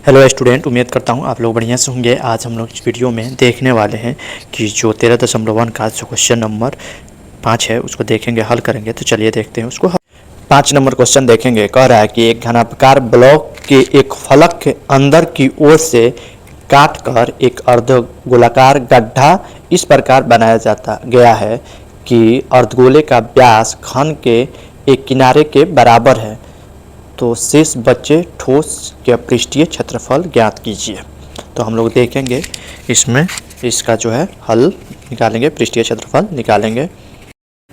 Hello student, उम्मीद करता हूँ आप लोग बढ़िया से होंगे। आज हम लोग इस वीडियो में देखने वाले हैं कि जो 13.1 का जो क्वेश्चन नंबर 5 है उसको देखेंगे, हल करेंगे। तो चलिए देखते हैं उसको। 5 नंबर क्वेश्चन देखेंगे। कह रहा है कि एक घनाकार ब्लॉक के एक फलक के अंदर की ओर से काट कर एक अर्धगोलाकार गड्ढा इस प्रकार बनाया जाता गया है कि अर्धगोले का व्यास घन के एक किनारे के बराबर है। तो शेष बचे ठोस के पृष्ठीय क्षेत्रफल ज्ञात कीजिए। तो हम लोग देखेंगे इसमें, इसका जो है हल निकालेंगे, पृष्ठीय क्षेत्रफल निकालेंगे।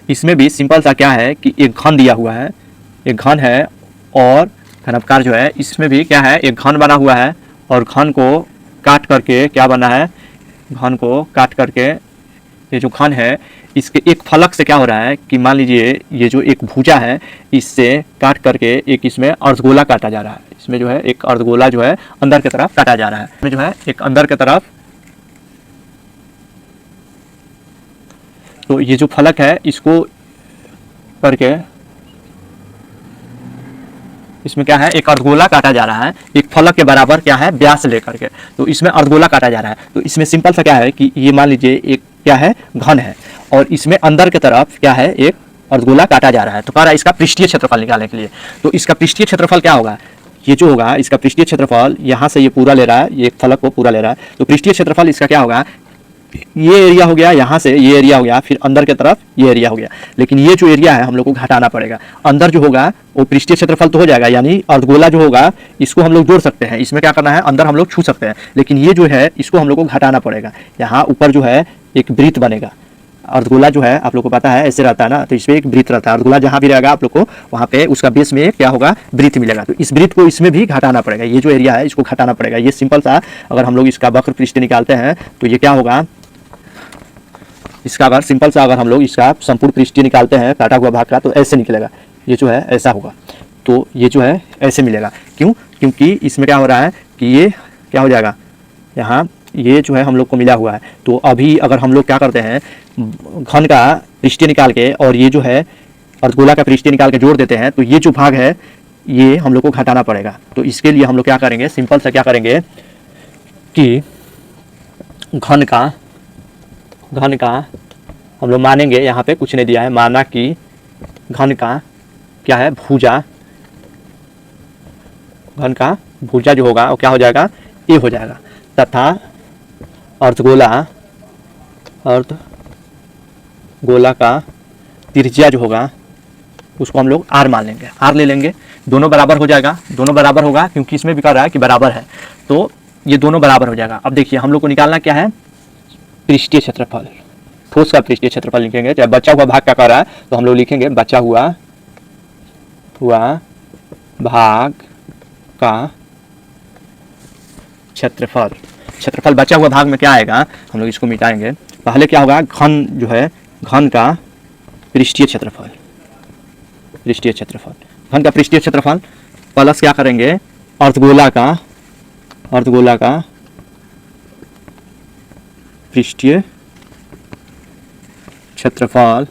इसमें भी सिंपल सा क्या है कि एक घन दिया हुआ है, एक घन है और घनाकार जो है इसमें भी क्या है, एक घन बना हुआ है और घन को काट करके क्या बना है, घन को काट करके ये जो घन है इसके एक फलक से क्या हो रहा है कि मान लीजिए ये जो एक भुजा है इससे काट करके एक इसमें अर्धगोला काटा जा रहा है। इसमें जो है एक अर्धगोला जो है अंदर की तरफ काटा जा रहा है, इसमें जो है एक अंदर की तरफ। तो ये जो फलक है इसको करके इसमें क्या है, एक अर्धगोला काटा जा रहा है, एक फलक के बराबर क्या है व्यास लेकर के। तो इसमें अर्धगोला काटा जा रहा है। तो इसमें सिंपल सा क्या है कि ये मान लीजिए एक क्या है, घन है और इसमें अंदर की तरफ क्या है, एक अर्धगोला काटा जा रहा है। तो कह रहा है इसका पृष्ठीय क्षेत्रफल निकालने के लिए। तो इसका पृष्ठीय क्षेत्रफल क्या होगा, ये जो होगा इसका पृष्ठीय क्षेत्रफल यहाँ से ये पूरा ले रहा है, ये फलक को पूरा ले रहा है। तो पृष्ठीय क्षेत्रफल इसका क्या होगा, ये एरिया हो गया, यहाँ से ये एरिया हो गया, फिर अंदर की तरफ ये एरिया हो गया। लेकिन ये जो एरिया है हम लोग को घटाना पड़ेगा। अंदर जो होगा वो पृष्ठीय क्षेत्रफल तो हो जाएगा, यानी अर्धगोला जो होगा इसको हम लोग जोड़ सकते हैं। इसमें क्या करना है, अंदर हम लोग छू सकते हैं, लेकिन ये जो है इसको हम लोग को घटाना पड़ेगा। यहाँ ऊपर जो है एक वृत्त बनेगा। अर्धगोला जो है आप लोग को पता है ऐसे रहता है ना, तो इसमें एक वृत्त रहता है। अर्धगोला जहाँ भी रहेगा आप लोग को वहाँ पे उसका बेस में क्या होगा, वृत्त मिलेगा। तो इस वृत्त को इसमें भी घटाना पड़ेगा। ये जो एरिया है इसको घटाना पड़ेगा। ये सिंपल सा अगर हम लोग इसका वक्र पृष्ठ निकालते हैं तो ये क्या होगा, इसका अगर सिंपल सा अगर हम लोग इसका संपूर्ण पृष्ठीय निकालते हैं काटा हुआ भाग का, तो ऐसे निकलेगा। ये जो है ऐसा होगा, तो ये जो है ऐसे मिलेगा। क्यों, क्योंकि इसमें क्या हो रहा है कि ये क्या हो जाएगा, यहाँ ये जो है हम लोग को मिला हुआ है। तो अभी अगर हम लोग क्या करते हैं, घन का पृष्ठीय निकाल के और ये जो है अर्धगोला का पृष्ठीय निकाल के जोड़ देते हैं, तो ये जो भाग है ये हम लोग को घटाना पड़ेगा। तो इसके लिए हम लोग क्या करेंगे, सिंपल सा क्या करेंगे कि घन का हम लोग मानेंगे, यहाँ पे कुछ नहीं दिया है, माना कि घन का क्या है, भुजा, घन का भुजा जो होगा वो क्या हो जाएगा, ए हो जाएगा, तथा अर्धगोला का त्रिज्या जो होगा उसको हम लोग आर मान लेंगे, आर ले लेंगे। दोनों बराबर हो जाएगा, दोनों बराबर होगा क्योंकि इसमें भी कह रहा है कि बराबर है, तो ये दोनों बराबर हो जाएगा। अब देखिए हम लोग को निकालना क्या है, पृष्ठीय क्षेत्रफल, ठोस का पृष्ठीय क्षेत्रफल लिखेंगे। चाहे बचा हुआ भाग क्या कर रहा है तो हम लोग लिखेंगे बचा हुआ भाग का क्षेत्रफल। क्षेत्रफल बचा हुआ भाग में क्या आएगा, हम लोग इसको मिटाएंगे। पहले क्या होगा, घन जो है, घन का पृष्ठीय क्षेत्रफल, पृष्ठीय क्षेत्रफल, घन का पृष्ठीय क्षेत्रफल प्लस क्या करेंगे, अर्धगोला का पृष्ठीय क्षेत्रफल।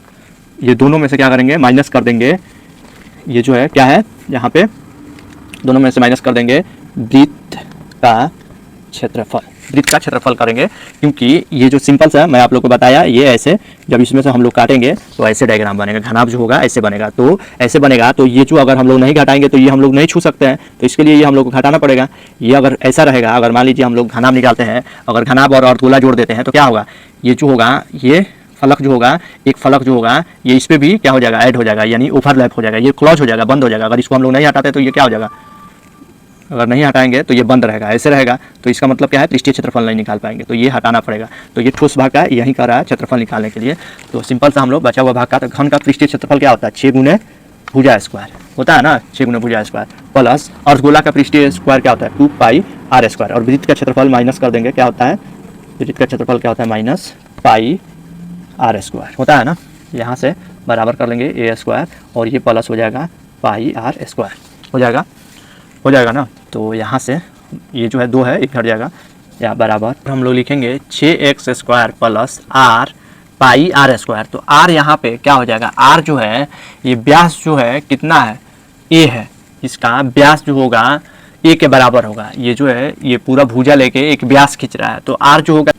ये दोनों में से क्या करेंगे, माइनस कर देंगे। ये जो है क्या है, यहाँ पे दोनों में से माइनस कर देंगे वृत्त का क्षेत्रफल, वृत्त का क्षेत्रफल करेंगे। क्योंकि ये जो सिंपल सा मैं आप लोग को बताया, ये ऐसे जब इसमें से हम लोग काटेंगे तो ऐसे डायग्राम बनेगा, घनाभ जो होगा ऐसे बनेगा। तो ऐसे बनेगा, तो ये जो अगर हम लोग नहीं घटाएंगे तो ये हम लोग नहीं छू सकते हैं, तो इसके लिए ये हम लोग को घटाना पड़ेगा। ये अगर ऐसा रहेगा, अगर मान लीजिए हम लोग घनाभ निकालते हैं, अगर घनाभ और अर्धगोला जोड़ देते हैं तो क्या होगा, ये जो होगा, ये फलक जो होगा, एक फलक जो होगा ये इस पे भी क्या हो जाएगा, ऐड हो जाएगा, यानी ओवरलैप हो जाएगा, ये क्लोज हो जाएगा, बंद हो जाएगा। अगर इसको हम लोग नहीं हटाते तो ये क्या हो जाएगा, अगर नहीं हटाएंगे तो ये बंद रहेगा, ऐसे रहेगा। तो इसका मतलब क्या है, पृष्ठीय क्षेत्रफल नहीं निकाल पाएंगे, तो ये हटाना पड़ेगा। तो ये ठोस भाग का यही कर रहा है क्षेत्रफल निकालने के लिए। तो सिंपल सा हम लोग बचा हुआ भाग का, तो घन का पृष्ठीय क्षेत्रफल क्या होता है, 6 गुने भुजा स्क्वायर होता है ना, 6 गुने भुजा स्क्वायर, प्लस अर्धगोला का पृष्ठीय स्क्वायर क्या होता है, 2 पाई आर स्क्वायर, और वृत्त का क्षेत्रफल माइनस कर देंगे, क्या होता है, वृत्त का क्षेत्रफल क्या होता है, माइनस पाई आर स्क्वायर होता है ना। यहाँ से बराबर कर लेंगे ए स्क्वायर और ये प्लस हो जाएगा पाई आर स्क्वायर, हो जाएगा ना। तो यहाँ से ये जो है 2 है, एक हट जाएगा, या बराबर हम लोग लिखेंगे 6x square plus R pi R square. तो आर यहाँ पे क्या हो जाएगा, आर जो है ये व्यास जो है कितना है, ए है, इसका व्यास जो होगा ए के बराबर होगा। ये जो है ये पूरा भुजा लेके एक व्यास खींच रहा है, तो आर जो होगा,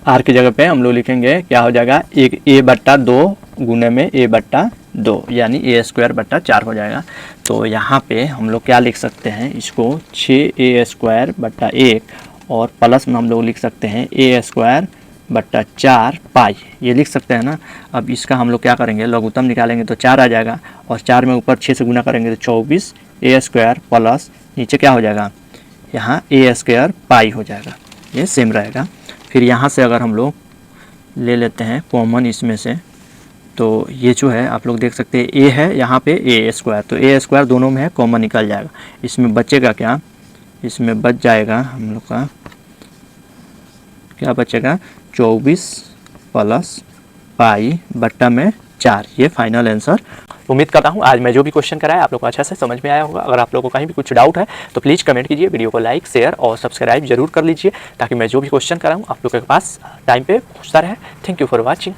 आर की जगह पे हम लोग लिखेंगे क्या हो जाएगा, एक ए बट्टा 2 गुने में ए बट्टा 2 यानी ए स्क्वायर बट्टा 4 हो जाएगा। तो यहाँ पे हम लोग क्या लिख सकते हैं, इसको 6a स्क्वायर बट्टा 1 और प्लस में हम लोग लिख सकते हैं ए स्क्वायर बट्टा 4 पाई, ये लिख सकते हैं ना। अब इसका हम लोग क्या करेंगे, लघुत्तम निकालेंगे तो 4 आ जाएगा और 4 में ऊपर 6 से गुना करेंगे तो 24 ए स्क्वायर प्लस नीचे क्या हो जाएगा, यहाँ ए स्क्वायर पाई हो जाएगा, ये सेम रहेगा। फिर यहाँ से अगर हम लोग ले लेते हैं कॉमन इसमें से, तो ये जो है आप लोग देख सकते हैं ए है यहाँ पे ए स्क्वायर, तो ए स्क्वायर दोनों में है, कॉमन निकल जाएगा। इसमें बचेगा क्या, इसमें बच जाएगा हम लोग का क्या बचेगा, 24 प्लस पाई बट्टा में 4, ये फाइनल आंसर। उम्मीद करता हूँ आज मैं जो भी क्वेश्चन कराया आप लोग को अच्छा से समझ में आया होगा। अगर आप लोगों को कहीं भी कुछ डाउट है तो प्लीज़ कमेंट कीजिए, वीडियो को लाइक शेयर और सब्सक्राइब जरूर कर लीजिए ताकि मैं जो भी क्वेश्चन कराऊँ आप लोगों के पास टाइम पे पहुँचता रहे। Thank you for watching.